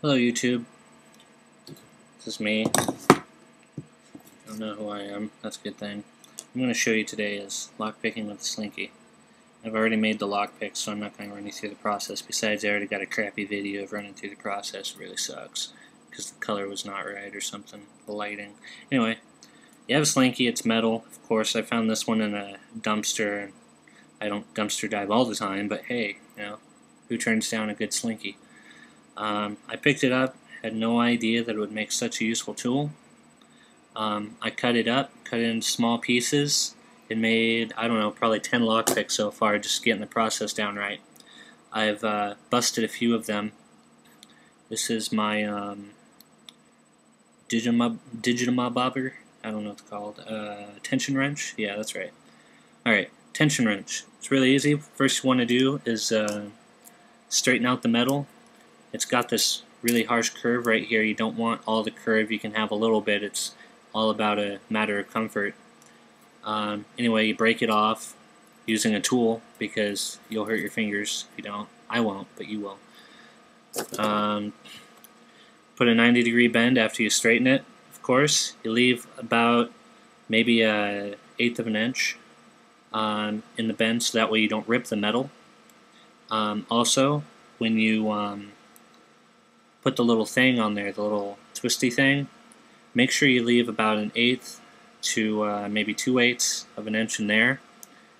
Hello YouTube, this is me. I don't know who I am, that's a good thing. I'm going to show you today is lockpicking with the slinky. I've already made the lockpick, so I'm not going to run you through the process. Besides, I already got a crappy video of running through the process. It really sucks, because the color was not right or something, the lighting. Anyway, you have a slinky, it's metal. Of course, I found this one in a dumpster. I don't dumpster dive all the time, but hey, you know, who turns down a good slinky? I picked it up, had no idea that it would make such a useful tool. I cut it up, cut it into small pieces. It made, I don't know, probably 10 lockpicks so far, just getting the process down right. I've busted a few of them. This is my digimabobber, I don't know what it's called, tension wrench? Yeah, that's right. Alright, tension wrench. It's really easy. First you want to do is straighten out the metal. It's got this really harsh curve right here. You don't want all the curve. You can have a little bit. It's all about a matter of comfort. Anyway, you break it off using a tool because you'll hurt your fingers if you don't. I won't, but you will. Put a 90-degree bend after you straighten it, of course. You leave about maybe an eighth of an inch in the bend so that way you don't rip the metal. Also, when you put the little thing on there, the little twisty thing, make sure you leave about an eighth to maybe 2/8 of an inch in there,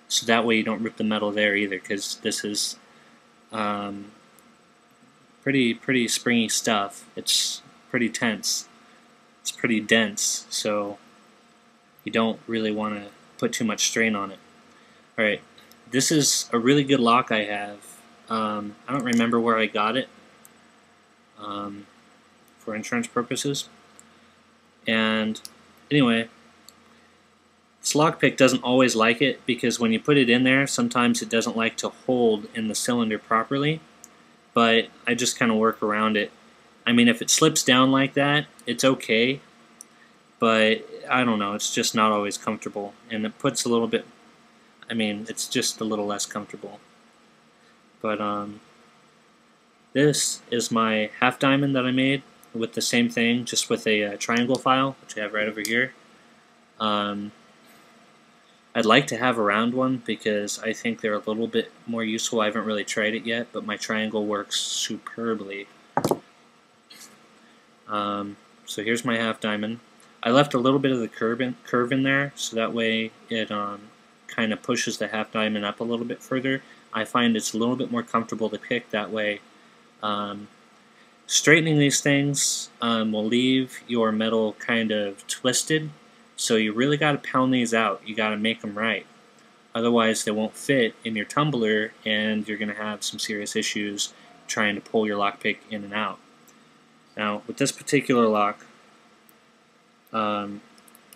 so that way you don't rip the metal there either, because this is pretty springy stuff. It's pretty tense. It's pretty dense, so you don't really want to put too much strain on it. Alright, this is a really good lock I have. I don't remember where I got it. For insurance purposes. And anyway, this lockpick doesn't always like it because when you put it in there, sometimes it doesn't like to hold in the cylinder properly, but I just kind of work around it. I mean, if it slips down like that, it's okay, but I don't know, it's just not always comfortable, and it puts a little bit, I mean, it's just a little less comfortable. But this is my half diamond that I made with the same thing, just with a triangle file, which I have right over here. I'd like to have a round one because I think they're a little bit more useful. I haven't really tried it yet, but my triangle works superbly. So here's my half diamond. I left a little bit of the curve in there, so that way it kind of pushes the half diamond up a little bit further. I find it's a little bit more comfortable to pick that way. Straightening these things will leave your metal kind of twisted, so you really got to pound these out. You got to make them right. Otherwise they won't fit in your tumbler and you're going to have some serious issues trying to pull your lockpick in and out. Now with this particular lock,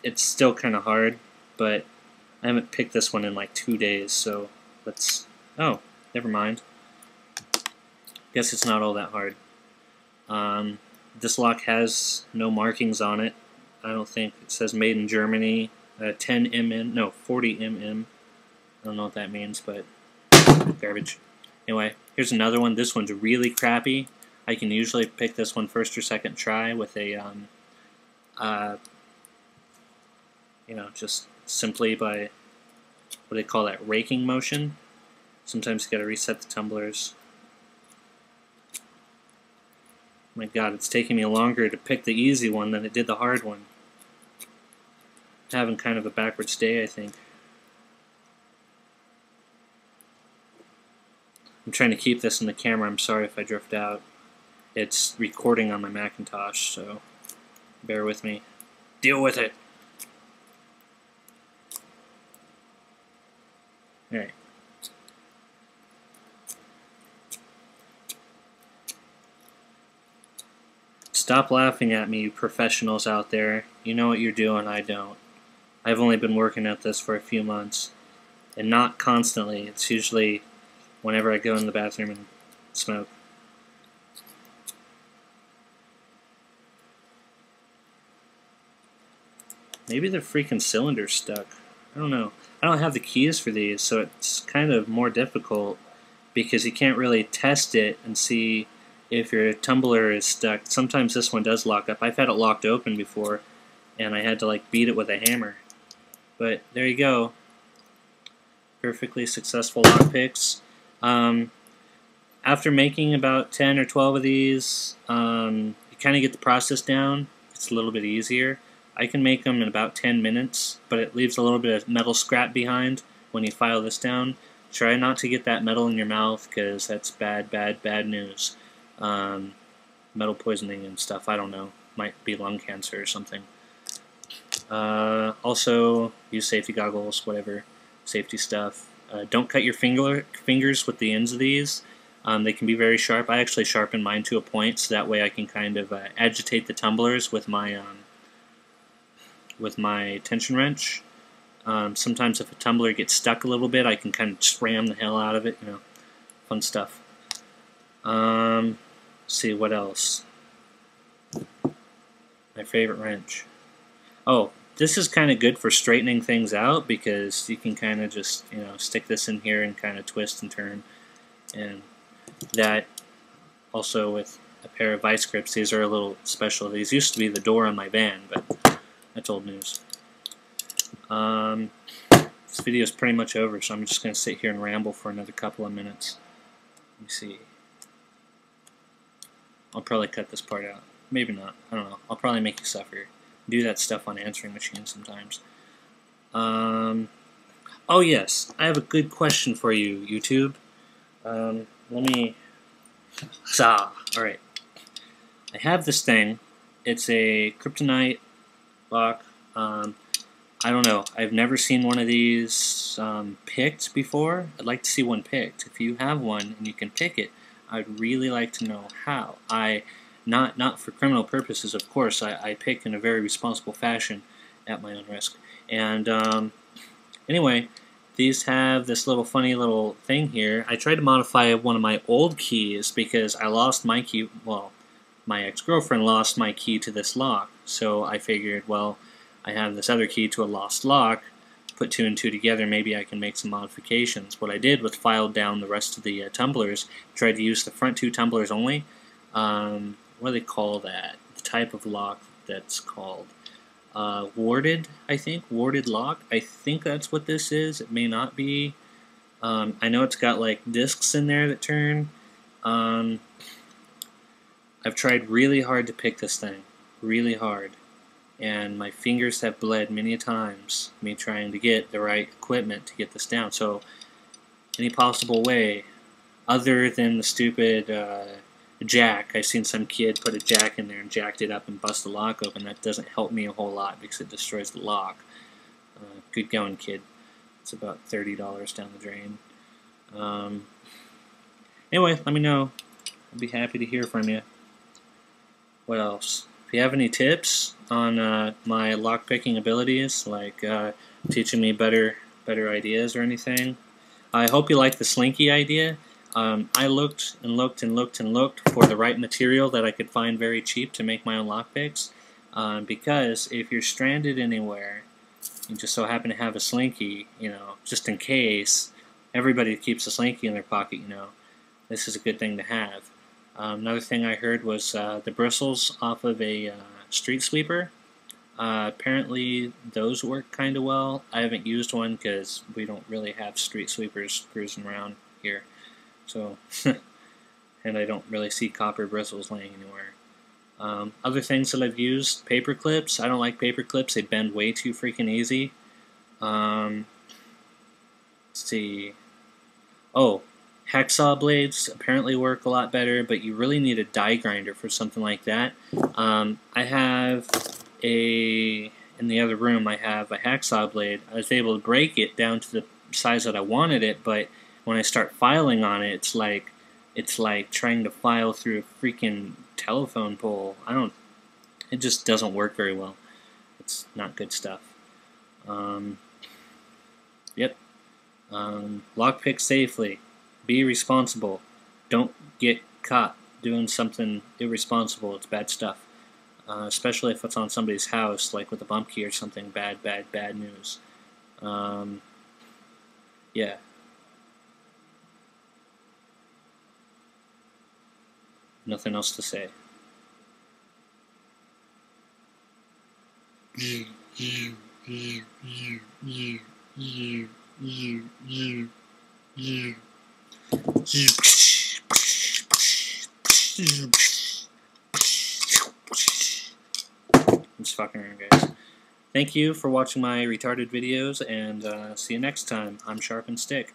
it's still kind of hard, but I haven't picked this one in like 2 days, so let's... oh, never mind. Guess it's not all that hard. This lock has no markings on it. I don't think it says made in Germany. 10 mm, no, 40 mm. I don't know what that means, but garbage. Anyway, here's another one. This one's really crappy. I can usually pick this one first or second try with a, you know, just simply by, what do they call that, raking motion. Sometimes you gotta reset the tumblers. My god, it's taking me longer to pick the easy one than it did the hard one. I'm having kind of a backwards day, I think. I'm trying to keep this in the camera. I'm sorry if I drift out. It's recording on my Macintosh, so bear with me. Deal with it! Alright. Stop laughing at me, you professionals out there. You know what you're doing, I don't. I've only been working at this for a few months. And not constantly. It's usually whenever I go in the bathroom and smoke. Maybe the freaking cylinder's stuck. I don't know. I don't have the keys for these, so it's kind of more difficult because you can't really test it and see if your tumbler is stuck, sometimes this one does lock up. I've had it locked open before, and I had to like beat it with a hammer. But there you go. Perfectly successful lockpicks. After making about 10 or 12 of these, you kind of get the process down. It's a little bit easier. I can make them in about 10 minutes, but it leaves a little bit of metal scrap behind when you file this down. Try not to get that metal in your mouth, because that's bad, bad, bad news. Metal poisoning and stuff, I don't know. Might be lung cancer or something. Also, use safety goggles, whatever. Safety stuff. Don't cut your fingers with the ends of these. They can be very sharp. I actually sharpen mine to a point, so that way I can kind of agitate the tumblers with my tension wrench. Sometimes if a tumbler gets stuck a little bit, I can kind of ram the hell out of it. You know, fun stuff. Let's see what else. My favorite wrench. Oh, this is kind of good for straightening things out, because you can kind of just, you know, stick this in here and kind of twist and turn. And that also with a pair of vice grips. These are a little special. These used to be the door on my van, but that's old news. This video is pretty much over, so I'm just going to sit here and ramble for another couple of minutes. Let me see. I'll probably cut this part out. Maybe not. I don't know. I'll probably make you suffer. Do that stuff on answering machines sometimes. Oh yes, I have a good question for you, YouTube. Alright. I have this thing. It's a kryptonite lock. I don't know. I've never seen one of these picked before. I'd like to see one picked. If you have one and you can pick it, I'd really like to know how. Not for criminal purposes, of course. I pick in a very responsible fashion at my own risk. And anyway, these have this little funny little thing here. I tried to modify one of my old keys because I lost my key. Well, my ex-girlfriend lost my key to this lock. So I figured, well, I have this other key to a lost lock. Put two and two together, maybe I can make some modifications. What I did was filed down the rest of the tumblers. Tried to use the front two tumblers only. What do they call that? The type of lock that's called warded, I think. Warded lock. I think that's what this is. It may not be. I know it's got like discs in there that turn. I've tried really hard to pick this thing. Really hard. And my fingers have bled many times, me trying to get the right equipment to get this down. So, any possible way, other than the stupid jack. I've seen some kid put a jack in there and jacked it up and bust the lock open. That doesn't help me a whole lot because it destroys the lock. Good going, kid. It's about $30 down the drain. Anyway, let me know. I'd be happy to hear from you. What else? If you have any tips on my lockpicking abilities, like teaching me better ideas or anything, I hope you like the slinky idea. I looked and looked and looked and looked for the right material that I could find very cheap to make my own lockpicks. Because if you're stranded anywhere, you just so happen to have a slinky, you know, just in case, everybody keeps a slinky in their pocket, you know, this is a good thing to have. Another thing I heard was the bristles off of a street sweeper. Apparently those work kind of well. I haven't used one because we don't really have street sweepers cruising around here. So, and I don't really see copper bristles laying anywhere. Other things that I've used, paper clips. I don't like paper clips. They bend way too freaking easy. Let's see. Oh, hacksaw blades apparently work a lot better, but you really need a die grinder for something like that. I have in the other room, I have a hacksaw blade. I was able to break it down to the size that I wanted it, but when I start filing on it, it's like trying to file through a freaking telephone pole. It just doesn't work very well. It's not good stuff. Yep. Lockpick safely. Be responsible. Don't get caught doing something irresponsible. It's bad stuff. Especially if it's on somebody's house, like with a bump key or something. Bad news. Yeah. Nothing else to say. I'm just fucking around, guys. Thank you for watching my retarded videos, and see you next time. I'm Sharp and Stick.